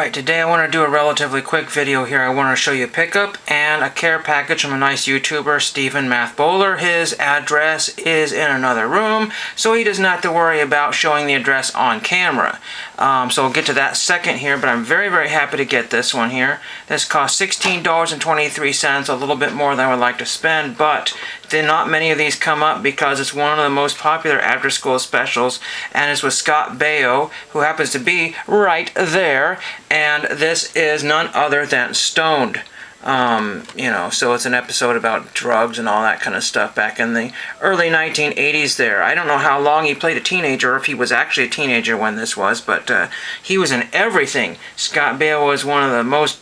Alright, today I want to do a relatively quick video here. I want to show you a pickup and a care package from a nice YouTuber, Stephen Math Bowler. His address is in another room, so he doesn't have to worry about showing the address on camera. So we'll get to that second here, but I'm very, very happy to get this one here. This cost $16.23, a little bit more than I would like to spend, but not many of these come up because it's one of the most popular after-school specials, and it's with Scott Baio, who happens to be right there, and this is none other than Stoned. So it's an episode about drugs and all that kind of stuff back in the early 1980s there. I don't know how long he played a teenager, or if he was actually a teenager when this was, but he was in everything. Scott Baio was one of the most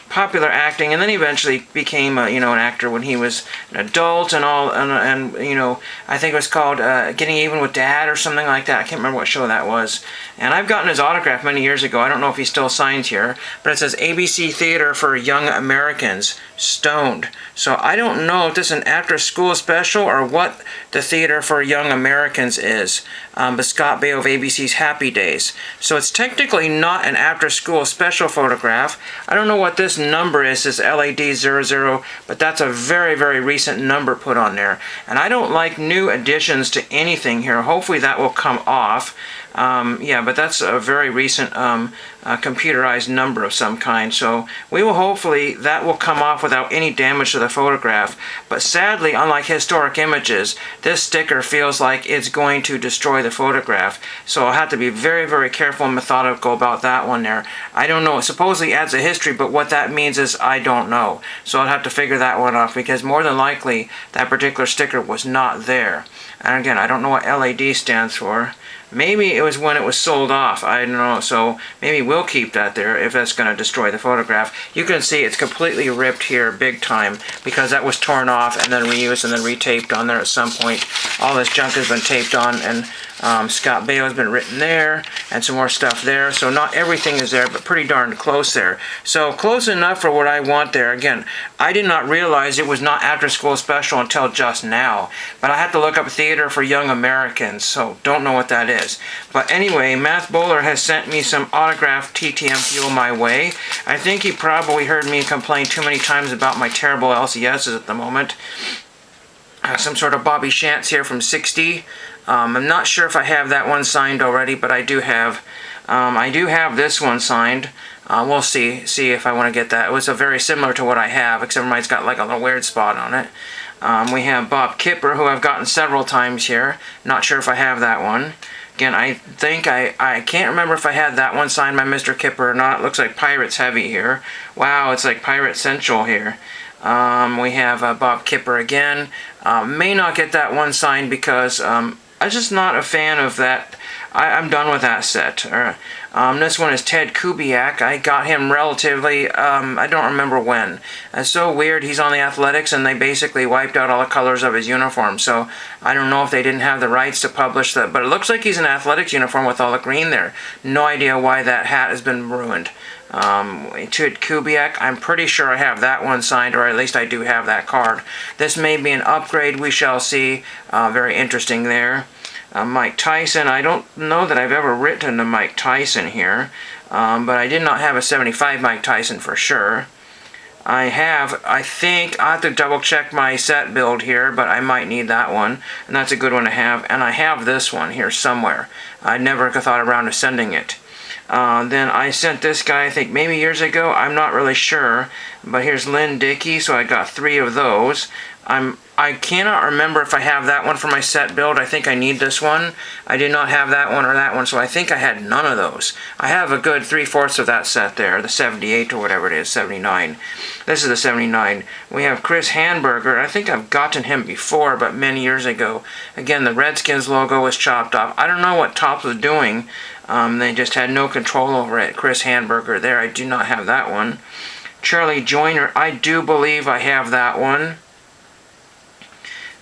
popular acting, and then he eventually became an actor when he was an adult and all, and I think it was called Getting Even with Dad or something like that. I can't remember what show that was. And I've gotten his autograph many years ago. I don't know if he still signs here, but it says ABC Theater for Young Americans, Stoned. So I don't know if this is an after-school special or what the Theater for Young Americans is, but Scott Baio of ABC's Happy Days. So it's technically not an after-school special photograph. I don't know what this number is, this LAD00, but that's a very, very recent number put on there. And I don't like new additions to anything here. Hopefully that will come off. But that's a very recent computerized number of some kind, so we will hopefully that will come off without any damage to the photograph. But sadly, unlike historic images, this sticker feels like it's going to destroy the photograph, so I'll have to be very, very careful and methodical about that one there. I don't know, it supposedly adds a history, but what that means is I don't know, so I'll have to figure that one out, because more than likely that particular sticker was not there. And again, I don't know what LAD stands for. Maybe it was when it was sold off, I don't know, so maybe we'll keep that there if that's going to destroy the photograph. You can see it's completely ripped here big time because that was torn off and then reused and then retaped on there at some point. All this junk has been taped on, and Scott Baio has been written there and some more stuff there, so not everything is there, but pretty darn close there. So close enough for what I want there. Again, I did not realize it was not after school special until just now, but I had to look up Theater for Young Americans, so don't know what that is. But anyway, Math Bowler has sent me some autographed TTM fuel my way. I think he probably heard me complain too many times about my terrible LCSs at the moment. Some sort of Bobby Shantz here from 60. I'm not sure if I have that one signed already, but I do have this one signed. We'll see if I want to get that. It was very similar to what I have, except mine's got like a little weird spot on it. We have Bob Kipper, who I've gotten several times here. Not sure if I have that one. Again, I think I can't remember if I had that one signed by Mr. Kipper or not. It looks like Pirates heavy here. Wow, it's like Pirate Central here. We have Bob Kipper again. May not get that one signed because I'm just not a fan of that. I'm done with that set. This one is Ted Kubiak. I got him relatively, I don't remember when. It's so weird. He's on the Athletics, and they basically wiped out all the colors of his uniform. So I don't know if they didn't have the rights to publish that, but it looks like he's in Athletics uniform with all the green there. No idea why that hat has been ruined. Ted Kubiak, I'm pretty sure I have that one signed, or at least I do have that card. This may be an upgrade. We shall see. Very interesting there. Mike Tyson, I don't know that I've ever written to Mike Tyson here, but I did not have a 75 Mike Tyson for sure. I think, I'll have to double check my set build here, but I might need that one, and that's a good one to have. And I have this one here somewhere. I never thought around to sending it. Then I sent this guy, I think maybe years ago, I'm not really sure, but here's Lynn Dickey, so I got 3 of those. I cannot remember if I have that one for my set build. I think I need this one. I did not have that one or that one, so I think I had none of those. I have a good 3/4 of that set there, the 78 or whatever it is, 79. This is the 79. We have Chris Hanburger. I think I've gotten him before, but many years ago. Again, the Redskins logo was chopped off. I don't know what Topps was doing. They just had no control over it. Chris Hanburger there. I do not have that one. Charlie Joyner. I do believe I have that one.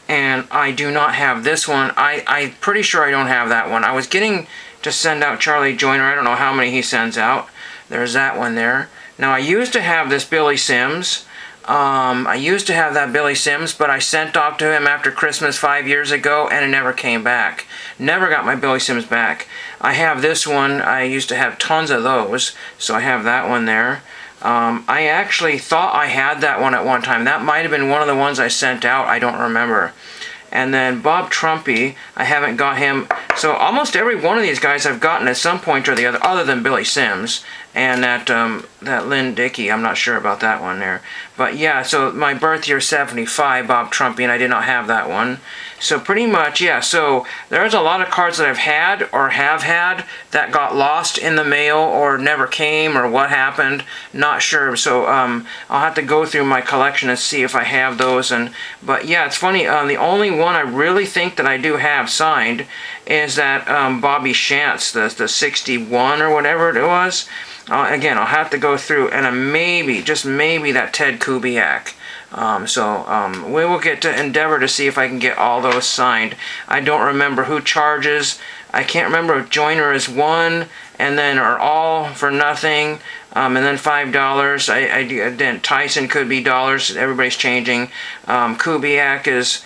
And I do not have this one. I'm pretty sure I don't have that one. I was getting to send out Charlie Joyner. I don't know how many he sends out. There's that one there. Now, I used to have this Billy Sims. I used to have that Billy Sims, but I sent off to him after Christmas 5 years ago, and it never came back. Never got my Billy Sims back. I have this one. I used to have tons of those, so I have that one there. I actually thought I had that one at one time. That might have been one of the ones I sent out. I don't remember. And then Bob Trumpy, I haven't got him. So almost every one of these guys I've gotten at some point or the other than Billy Sims. And that Lynn Dickey, I'm not sure about that one there. But yeah, so my birth year 75, Bob Trumpy, and I did not have that one. So pretty much, yeah, so there's a lot of cards that I've had or have had that got lost in the mail or never came or what happened. Not sure. So I'll have to go through my collection and see if I have those. But yeah, it's funny. The only one I really think that I do have signed is that Bobby Shantz, the 61 or whatever it was. Again, I'll have to go through, and maybe, just maybe, that Ted Kubiak. We will get to endeavor to see if I can get all those signed. I don't remember who charges. I can't remember if Joyner is one, and then are all for nothing, and then $5. Then Tyson could be dollars. Everybody's changing. Kubiak is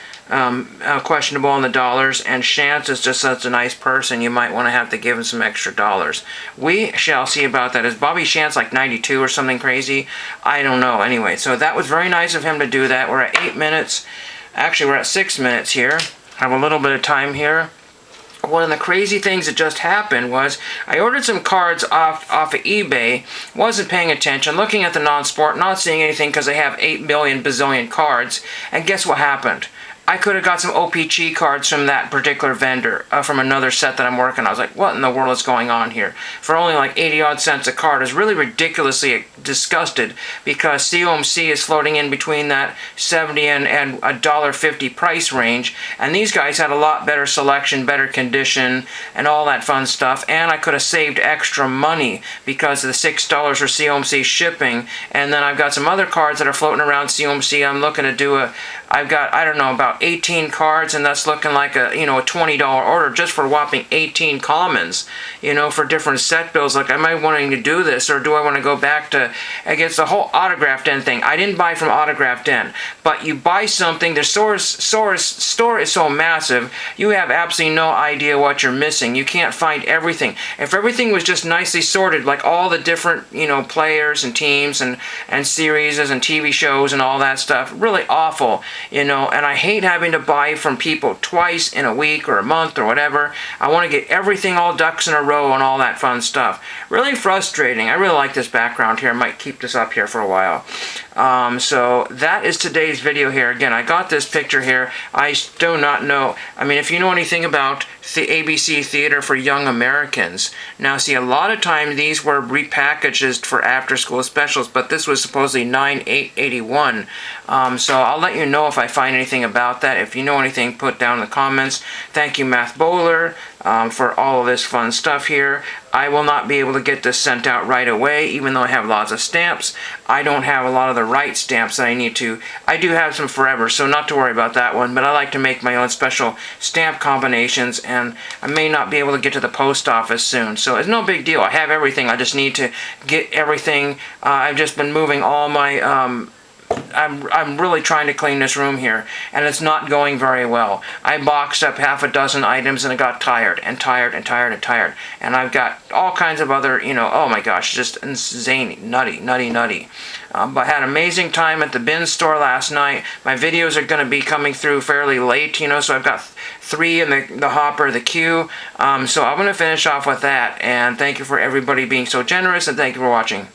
questionable on the dollars, and Shantz is just such a nice person, you might want to have to give him some extra dollars. We shall see about that. Is Bobby Shantz like 92 or something crazy? I don't know. Anyway, so that was very nice of him to do that. We're at 8 minutes. Actually, we're at 6 minutes here. I have a little bit of time here. One of the crazy things that just happened was I ordered some cards off of eBay, wasn't paying attention, looking at the non-sport, not seeing anything because they have 8 billion bazillion cards, and guess what happened? I could have got some OPC cards from that particular vendor, from another set that I'm working on. I was like, what in the world is going on here? For only like 80 odd cents a card. I was really ridiculously disgusted because COMC is floating in between that 70 and $1.50 price range, and these guys had a lot better selection, better condition, and all that fun stuff, and I could have saved extra money because of the $6 for COMC shipping. And then I've got some other cards that are floating around COMC. I'm looking to do I've got, I don't know, about 18 cards, and that's looking like a $20 order just for whopping 18 commons, for different set bills. Like, am I wanting to do this, or do I want to go back to, I guess, the whole Autographed In thing? I didn't buy from Autographed In, but you buy something, the store is so massive, you have absolutely no idea what you're missing. You can't find everything. If everything was just nicely sorted, like all the different, players and teams and series and TV shows and all that stuff, really awful. And I hate having to buy from people twice in a week or a month or whatever. I want to get everything all ducks in a row and all that fun stuff. Really frustrating. I really like this background here. I might keep this up here for a while. So that is today's video here. Again, I got this picture here. I do not know. I mean, if you know anything about the ABC Theater for Young Americans. Now, see, a lot of times these were repackaged for after-school specials, but this was supposedly 9/8/81. So I'll let you know if I find anything about that. If you know anything, put down in the comments. Thank you, Math Bowler, for all of this fun stuff here. I will not be able to get this sent out right away, even though I have lots of stamps. I don't have a lot of the right stamps that I need to. I do have some forever, so not to worry about that one, but I like to make my own special stamp combinations, and I may not be able to get to the post office soon, so it's no big deal. I have everything. I just need to get everything. I've just been moving all my I'm really trying to clean this room here, and it's not going very well. I boxed up half a dozen items, and I got tired, and and I've got all kinds of other, oh my gosh, just insane, nutty. But I had an amazing time at the bin store last night. My videos are going to be coming through fairly late, so I've got 3 in the hopper, the queue. So I'm going to finish off with that, and thank you for everybody being so generous, and thank you for watching.